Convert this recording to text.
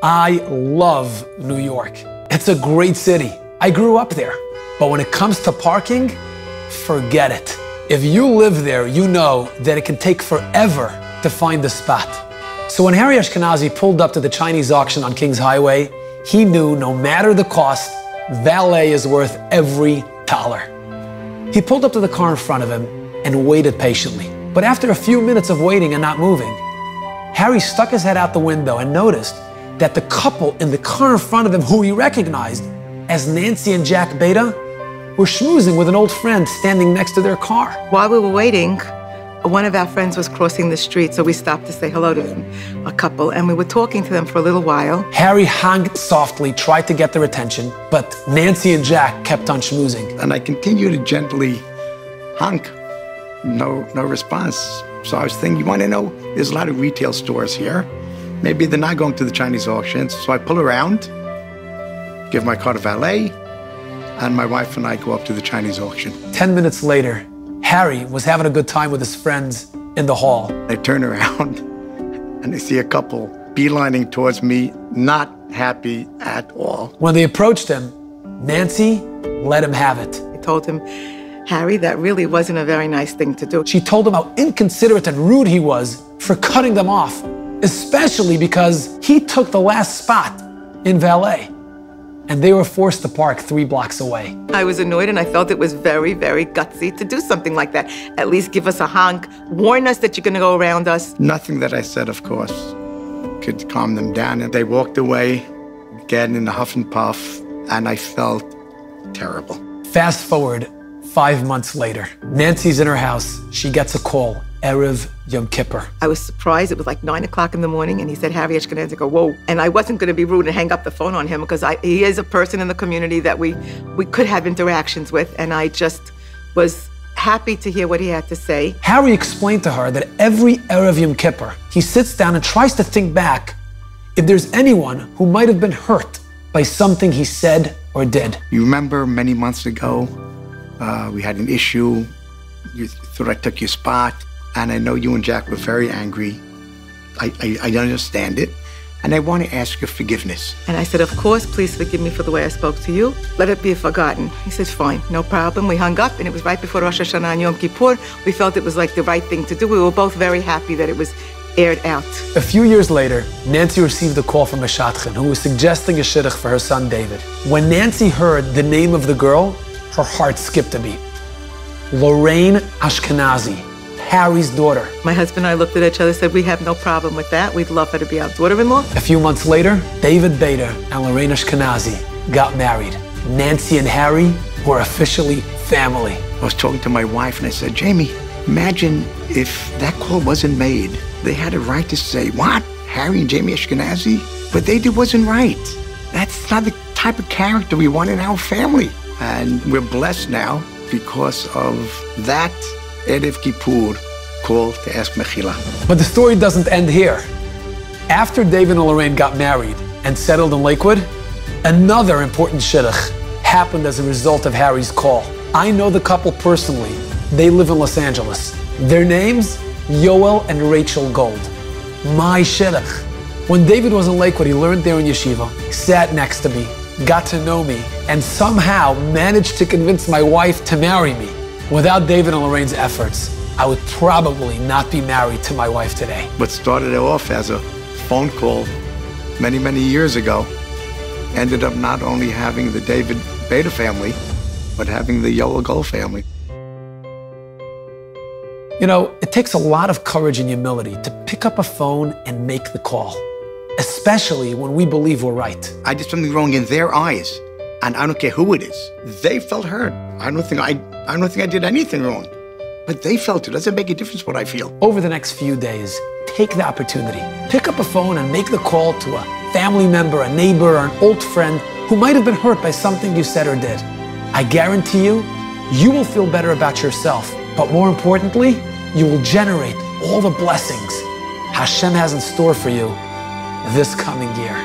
I love New York. It's a great city. I grew up there. But when it comes to parking, forget it. If you live there, you know that it can take forever to find a spot. So when Harry Ashkenazi pulled up to the Chinese auction on Kings Highway, he knew no matter the cost, valet is worth every dollar. He pulled up to the car in front of him and waited patiently. But after a few minutes of waiting and not moving, Harry stuck his head out the window and noticed that the couple in the car in front of him, who he recognized as Nancy and Jack Beta, were schmoozing with an old friend standing next to their car. While we were waiting, one of our friends was crossing the street, so we stopped to say hello to them, a couple, and we were talking to them for a little while. Harry honked softly, tried to get their attention, but Nancy and Jack kept on schmoozing. And I continued to gently honk. No response. So I was thinking, you want to know, there's a lot of retail stores here. Maybe they're not going to the Chinese auctions. So I pull around, give my car to valet, and my wife and I go up to the Chinese auction. 10 minutes later, Harry was having a good time with his friends in the hall. I turn around and I see a couple beelining towards me, not happy at all. When they approached him, Nancy let him have it. I told him, Harry, that really wasn't a very nice thing to do. She told him how inconsiderate and rude he was for cutting them off, especially because he took the last spot in valet, and they were forced to park 3 blocks away. I was annoyed, and I felt it was very, very gutsy to do something like that. At least give us a honk, warn us that you're gonna go around us. Nothing that I said, of course, could calm them down. And they walked away, again in a huff and puff, and I felt terrible. Fast forward 5 months later, Nancy's in her house. She gets a call, Erev Yom Kippur. I was surprised. It was like 9 o'clock in the morning, and he said, Harry Ashkenazi, I go, whoa. And I wasn't going to be rude and hang up the phone on him, because he is a person in the community that we could have interactions with, and I just was happy to hear what he had to say. Harry explained to her that every Erev Yom Kippur, he sits down and tries to think back if there's anyone who might have been hurt by something he said or did. You remember many months ago, we had an issue. You thought I took your spot. And I know you and Jack were very angry. I understand it. And I want to ask your forgiveness. And I said, of course, please forgive me for the way I spoke to you. Let it be forgotten. He said, fine, no problem. We hung up, and it was right before Rosh Hashanah and Yom Kippur. We felt it was like the right thing to do. We were both very happy that it was aired out. A few years later, Nancy received a call from a shadchan who was suggesting a shidduch for her son David. When Nancy heard the name of the girl, her heart skipped a beat. Lorraine Ashkenazi, Harry's daughter. My husband and I looked at each other and said, we have no problem with that. We'd love her to be our daughter-in-law. A few months later, David Beta and Lorraine Ashkenazi got married. Nancy and Harry were officially family. I was talking to my wife and I said, Jamie, imagine if that call wasn't made. They had a right to say, what? Harry and Jamie Ashkenazi? What they did wasn't right. That's not the type of character we want in our family. And we're blessed now because of that Erev Kippur call to ask Mechila. But the story doesn't end here. After David and Lorraine got married and settled in Lakewood, another important shidduch happened as a result of Harry's call. I know the couple personally. They live in Los Angeles. Their names, Yoel and Rachel Gold. My shidduch. When David was in Lakewood, he learned there in yeshiva, sat next to me, got to know me, and somehow managed to convince my wife to marry me. Without David and Lorraine's efforts, I would probably not be married to my wife today. What started off as a phone call many, many years ago ended up not only having the David Beta family, but having the Yoel Gold family. You know, it takes a lot of courage and humility to pick up a phone and make the call, especially when we believe we're right. I did something wrong in their eyes, and I don't care who it is. They felt hurt. I don't think I did anything wrong, but they felt it. Doesn't make a difference what I feel. Over the next few days, take the opportunity. Pick up a phone and make the call to a family member, a neighbor, or an old friend who might have been hurt by something you said or did. I guarantee you, you will feel better about yourself, but more importantly, you will generate all the blessings Hashem has in store for you this coming year.